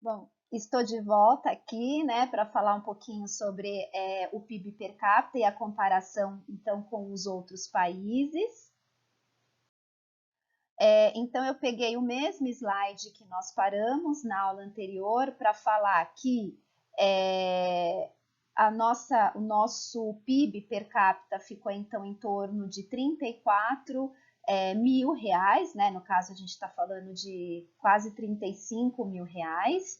Bom, estou de volta aqui, né, para falar um pouquinho sobre o PIB per capita e a comparação, então, com os outros países. Então, eu peguei o mesmo slide que nós paramos na aula anterior para falar que o nosso PIB per capita ficou, então, em torno de 34 mil reais, né? No caso, a gente está falando de quase 35 mil reais.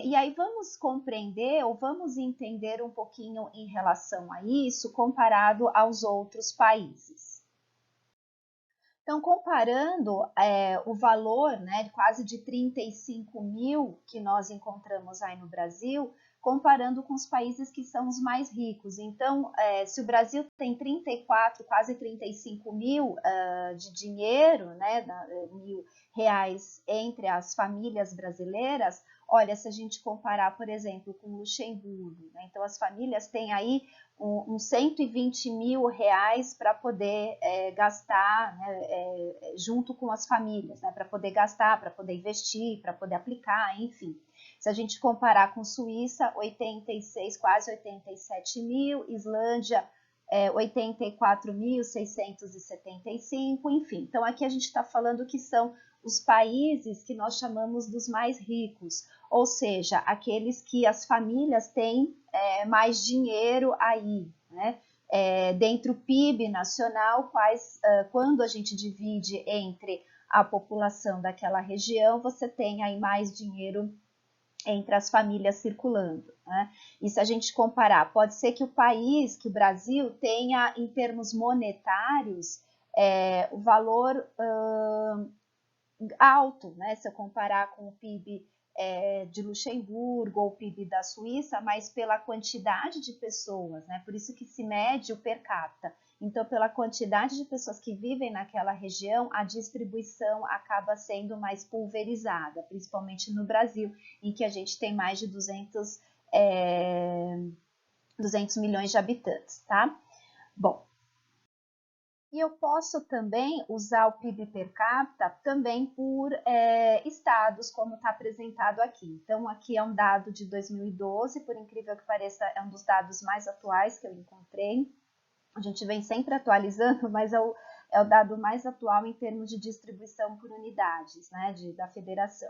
E aí vamos compreender ou vamos entender um pouquinho em relação a isso comparado aos outros países. Então, comparando o valor, né, de quase de 35 mil que nós encontramos aí no Brasil, comparando com os países que são os mais ricos. Então, se o Brasil tem 34, quase 35 mil de dinheiro, né, mil reais entre as famílias brasileiras, olha, se a gente comparar, por exemplo, com Luxemburgo, né, então as famílias têm aí uns 120 mil reais para poder gastar, né, junto com as famílias, né, para poder gastar, para poder investir, para poder aplicar, enfim. Se a gente comparar com Suíça, 86, quase 87 mil, Islândia, 84.675, enfim. Então, aqui a gente está falando que são os países que nós chamamos dos mais ricos, ou seja, aqueles que as famílias têm mais dinheiro aí, né? Dentro do PIB nacional, quando a gente divide entre a população daquela região, você tem aí mais dinheiro entre as famílias circulando, né? E se a gente comparar, pode ser que o Brasil, tenha em termos monetários o valor alto, né? Se eu comparar com o PIB de Luxemburgo ou o PIB da Suíça, mas pela quantidade de pessoas, né? Por isso que se mede o per capita. Então, pela quantidade de pessoas que vivem naquela região, a distribuição acaba sendo mais pulverizada, principalmente no Brasil, em que a gente tem mais de 200 milhões de habitantes, tá? Bom, e eu posso também usar o PIB per capita também por estados, como está apresentado aqui. Então, aqui é um dado de 2012, por incrível que pareça, é um dos dados mais atuais que eu encontrei. A gente vem sempre atualizando, mas é o dado mais atual em termos de distribuição por unidades, né, da federação.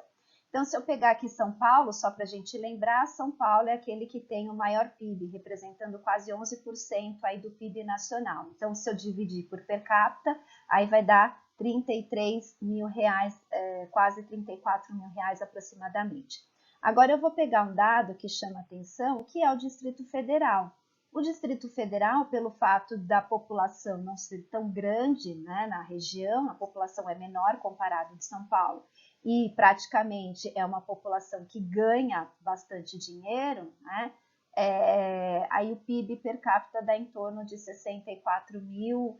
Então, se eu pegar aqui São Paulo, só para a gente lembrar, São Paulo é aquele que tem o maior PIB, representando quase 11% aí do PIB nacional. Então, se eu dividir por per capita, aí vai dar 33 mil reais, quase 34 mil reais aproximadamente. Agora, eu vou pegar um dado que chama atenção, que é o Distrito Federal. O Distrito Federal, pelo fato da população não ser tão grande, né, na região, a população é menor comparado de São Paulo, e praticamente é uma população que ganha bastante dinheiro, né, aí o PIB per capita dá em torno de 64 mil,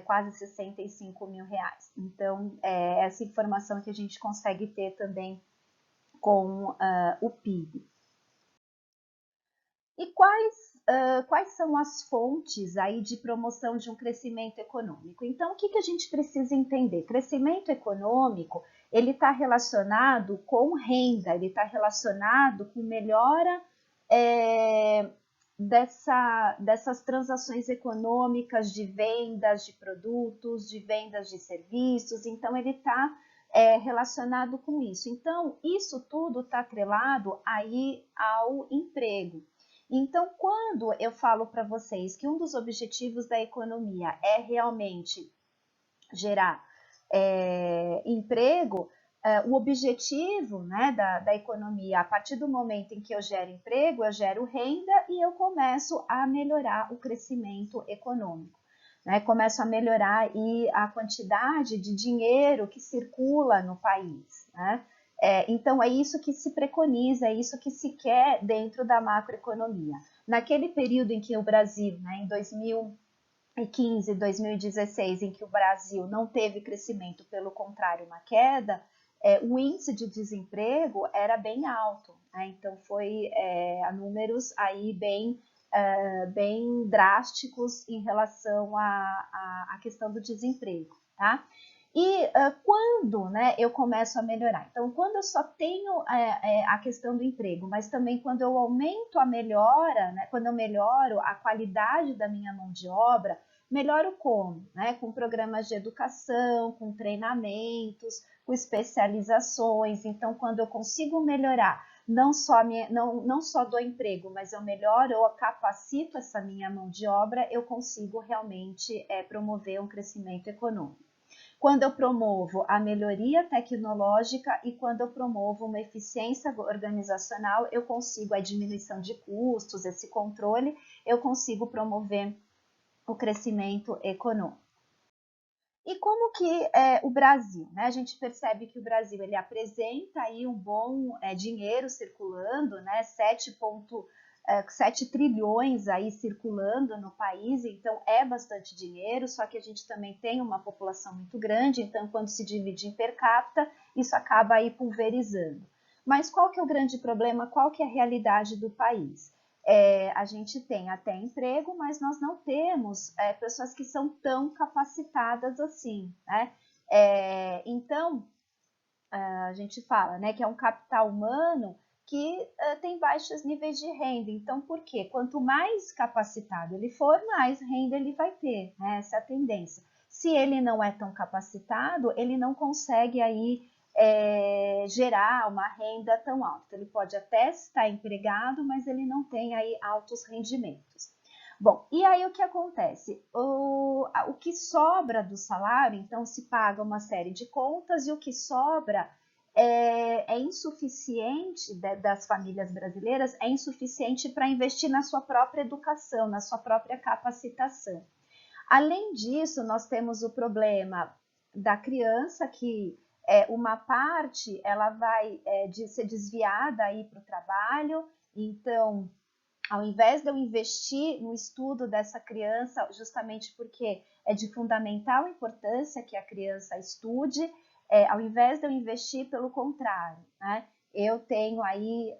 quase 65 mil reais. Então, essa informação que a gente consegue ter também com o PIB. E quais são as fontes aí de promoção de um crescimento econômico? Então, o que a gente precisa entender? Crescimento econômico, ele está relacionado com renda, ele está relacionado com melhora dessas transações econômicas de vendas de produtos, de vendas de serviços, então ele está relacionado com isso. Então, isso tudo está atrelado aí ao emprego. Então, quando eu falo para vocês que um dos objetivos da economia é realmente gerar emprego, o objetivo, né, da economia, a partir do momento em que eu gero emprego, eu gero renda e eu começo a melhorar o crescimento econômico. Né, começo a melhorar a quantidade de dinheiro que circula no país. Né? Então, é isso que se preconiza, é isso que se quer dentro da macroeconomia. Naquele período em que o Brasil, né, em 2015, 2016, em que o Brasil não teve crescimento, pelo contrário, uma queda, o índice de desemprego era bem alto. Né? Então, foi a números aí bem drásticos em relação à questão do desemprego. Tá? E quando, né, eu começo a melhorar? Então, quando eu só tenho a questão do emprego, mas também quando eu aumento a melhora, né, quando eu melhoro a qualidade da minha mão de obra, melhoro como? Né? Com programas de educação, com treinamentos, com especializações. Então, quando eu consigo melhorar não só do emprego, mas eu melhoro, eu capacito essa minha mão de obra, eu consigo realmente promover um crescimento econômico. Quando eu promovo a melhoria tecnológica e quando eu promovo uma eficiência organizacional, eu consigo a diminuição de custos, esse controle, eu consigo promover o crescimento econômico. E como que o Brasil, né? A gente percebe que o Brasil ele apresenta aí um bom dinheiro circulando, né? 7 trilhões aí circulando no país, então é bastante dinheiro, só que a gente também tem uma população muito grande, então quando se divide em per capita, isso acaba aí pulverizando. Mas qual que é o grande problema? Qual que é a realidade do país? A gente tem até emprego, mas nós não temos pessoas que são tão capacitadas assim, né? Então, a gente fala, né, que é um capital humano que tem baixos níveis de renda. Então, por quê? Quanto mais capacitado ele for, mais renda ele vai ter, né? Essa é a tendência. Se ele não é tão capacitado, ele não consegue aí gerar uma renda tão alta. Ele pode até estar empregado, mas ele não tem aí altos rendimentos. Bom, e aí o que acontece? O que sobra do salário, então se paga uma série de contas e o que sobra é insuficiente das famílias brasileiras, é insuficiente para investir na sua própria educação, na sua própria capacitação. Além disso, nós temos o problema da criança que uma parte ela vai ser desviada aí para o trabalho, então ao invés de eu investir no estudo dessa criança, justamente porque é de fundamental importância que a criança estude, ao invés de eu investir, pelo contrário, né? Eu tenho aí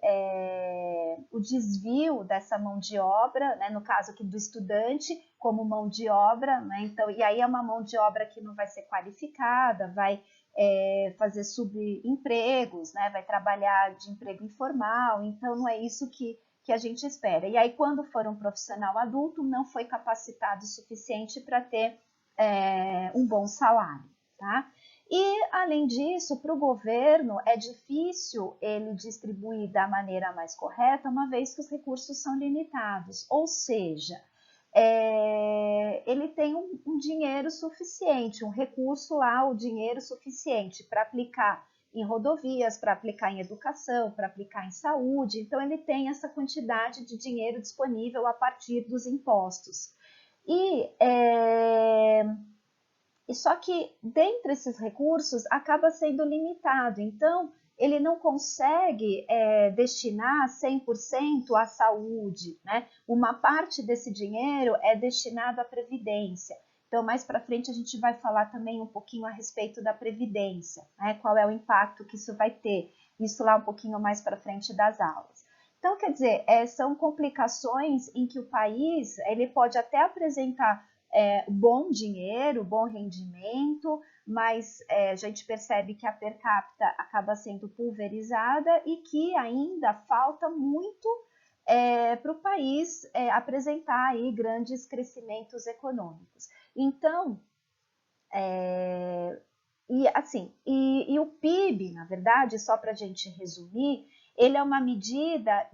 o desvio dessa mão de obra, né, no caso aqui do estudante, como mão de obra, né? Então, e aí é uma mão de obra que não vai ser qualificada, vai fazer subempregos, né? Vai trabalhar de emprego informal, então não é isso que a gente espera. E aí, quando for um profissional adulto, não foi capacitado o suficiente para ter um bom salário, tá? E, além disso, para o governo é difícil ele distribuir da maneira mais correta, uma vez que os recursos são limitados. Ou seja, ele tem um dinheiro suficiente, um recurso lá, o dinheiro suficiente para aplicar em rodovias, para aplicar em educação, para aplicar em saúde. Então, ele tem essa quantidade de dinheiro disponível a partir dos impostos. E só que, dentre esses recursos, acaba sendo limitado. Então, ele não consegue destinar 100% à saúde, né? Uma parte desse dinheiro é destinado à previdência. Então, mais para frente, a gente vai falar também um pouquinho a respeito da previdência, né? Qual é o impacto que isso vai ter, isso lá um pouquinho mais para frente das aulas. Então, quer dizer, são complicações em que o país ele pode até apresentar bom dinheiro, bom rendimento, mas a gente percebe que a per capita acaba sendo pulverizada e que ainda falta muito para o país apresentar aí grandes crescimentos econômicos. Então, e o PIB, na verdade, só para a gente resumir, ele é uma medida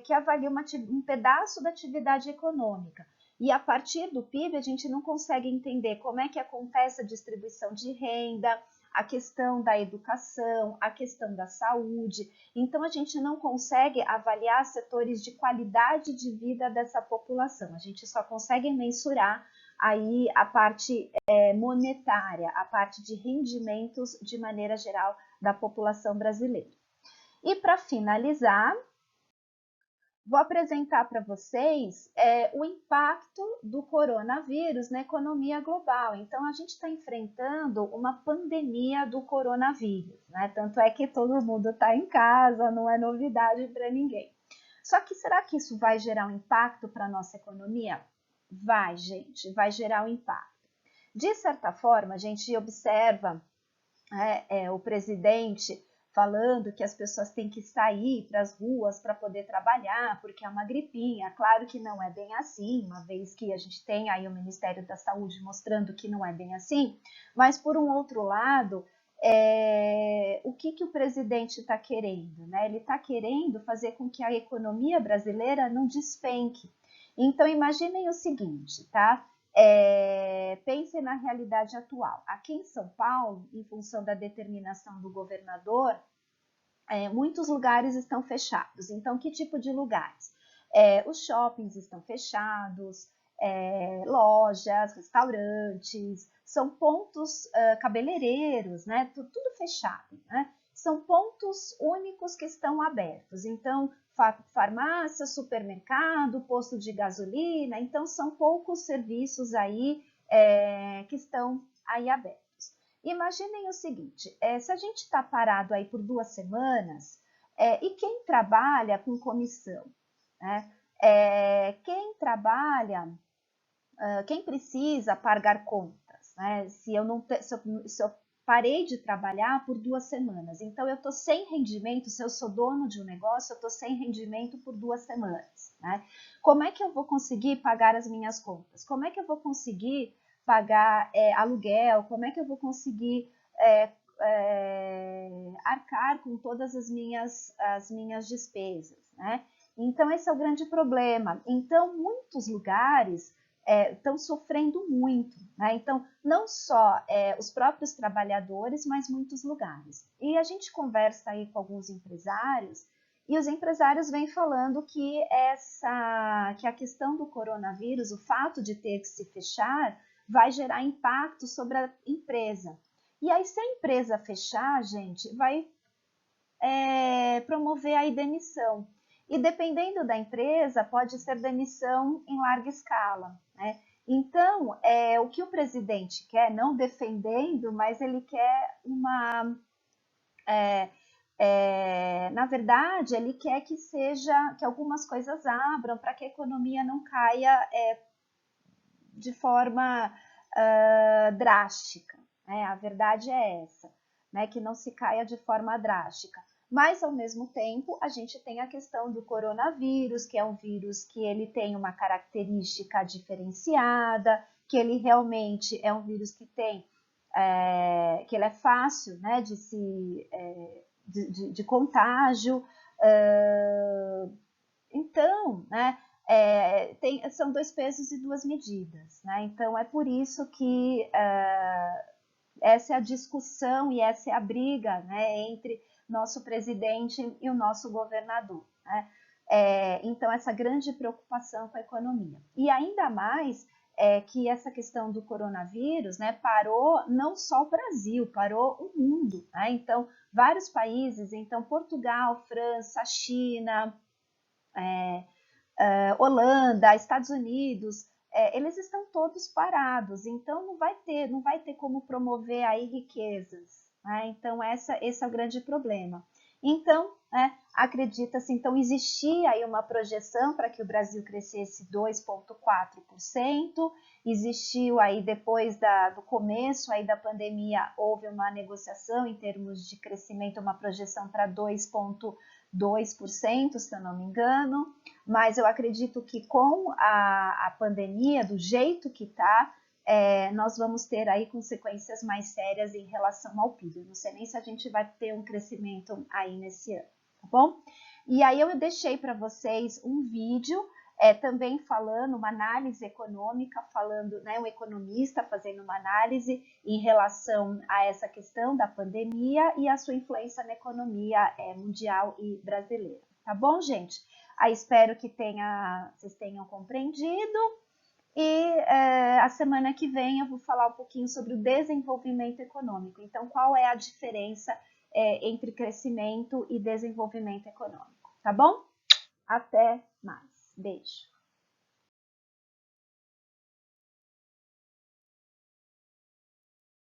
que avalia um pedaço da atividade econômica. E a partir do PIB, a gente não consegue entender como é que acontece a distribuição de renda, a questão da educação, a questão da saúde. Então, a gente não consegue avaliar setores de qualidade de vida dessa população. A gente só consegue mensurar aí a parte monetária, a parte de rendimentos de maneira geral da população brasileira. E para finalizar, vou apresentar para vocês o impacto do coronavírus na economia global. Então, a gente está enfrentando uma pandemia do coronavírus, né? Tanto é que todo mundo está em casa, não é novidade para ninguém. Só que será que isso vai gerar um impacto para a nossa economia? Vai, gente, vai gerar um impacto. De certa forma, a gente observa o presidente falando que as pessoas têm que sair para as ruas para poder trabalhar, porque é uma gripinha. Claro que não é bem assim, uma vez que a gente tem aí o Ministério da Saúde mostrando que não é bem assim, mas por um outro lado, o que o presidente está querendo? Né? Ele está querendo fazer com que a economia brasileira não despenque. Então, imaginem o seguinte, tá? Pensem na realidade atual. Aqui em São Paulo, em função da determinação do governador, muitos lugares estão fechados. Então, que tipo de lugares? Os shoppings estão fechados, lojas, restaurantes, são pontos cabeleireiros, né? Tudo fechado, né? São pontos únicos que estão abertos. Então, farmácia, supermercado, posto de gasolina, então são poucos serviços aí que estão aí abertos. Imaginem o seguinte, se a gente está parado aí por 2 semanas, e quem trabalha com comissão, né? Quem trabalha, quem precisa pagar contas, né? Se eu parei de trabalhar por 2 semanas, então eu estou sem rendimento, se eu sou dono de um negócio, eu estou sem rendimento por 2 semanas, né? Como é que eu vou conseguir pagar as minhas contas? Como é que eu vou conseguir pagar aluguel? Como é que eu vou conseguir arcar com todas as minhas despesas, né? Então, esse é o grande problema. Então, muitos lugares estão sofrendo muito, né? Então, não só os próprios trabalhadores, mas muitos lugares. E a gente conversa aí com alguns empresários, e os empresários vêm falando que a questão do coronavírus, o fato de ter que se fechar, vai gerar impacto sobre a empresa. E aí, se a empresa fechar, gente, vai promover a demissão. E dependendo da empresa, pode ser demissão em larga escala, né? Então, o que o presidente quer, não defendendo, mas ele quer na verdade, ele quer que algumas coisas abram para que a economia não caia de forma drástica. Né? A verdade é essa, né? Que não se caia de forma drástica. Mas, ao mesmo tempo, a gente tem a questão do coronavírus, que é um vírus que ele tem uma característica diferenciada, que ele realmente é um vírus que tem, que ele é fácil, né, de contágio. Então, né, são 2 pesos e 2 medidas. Né? Então, é por isso que essa é a discussão e essa é a briga, né, entre nosso presidente e o nosso governador. Né? Então, essa grande preocupação com a economia. E ainda mais que essa questão do coronavírus, né, parou não só o Brasil, parou o mundo. Né? Então, vários países, então Portugal, França, China, Holanda, Estados Unidos, eles estão todos parados, então não vai ter como promover aí riquezas. Né? Então, esse é o grande problema. Então, acredita-se, então, existia aí uma projeção para que o Brasil crescesse 2,4%, existiu aí depois do começo aí da pandemia, houve uma negociação em termos de crescimento, uma projeção para 2,2%, se eu não me engano, mas eu acredito que com a pandemia, do jeito que está, nós vamos ter aí consequências mais sérias em relação ao PIB. Eu não sei nem se a gente vai ter um crescimento aí nesse ano, tá bom? E aí eu deixei para vocês um vídeo também falando, uma análise econômica, falando, né, um economista fazendo uma análise em relação a essa questão da pandemia e a sua influência na economia mundial e brasileira. Tá bom, gente? Aí espero que vocês tenham compreendido. E a semana que vem eu vou falar um pouquinho sobre o desenvolvimento econômico. Então, qual é a diferença entre crescimento e desenvolvimento econômico? Tá bom? Até mais. Beijo.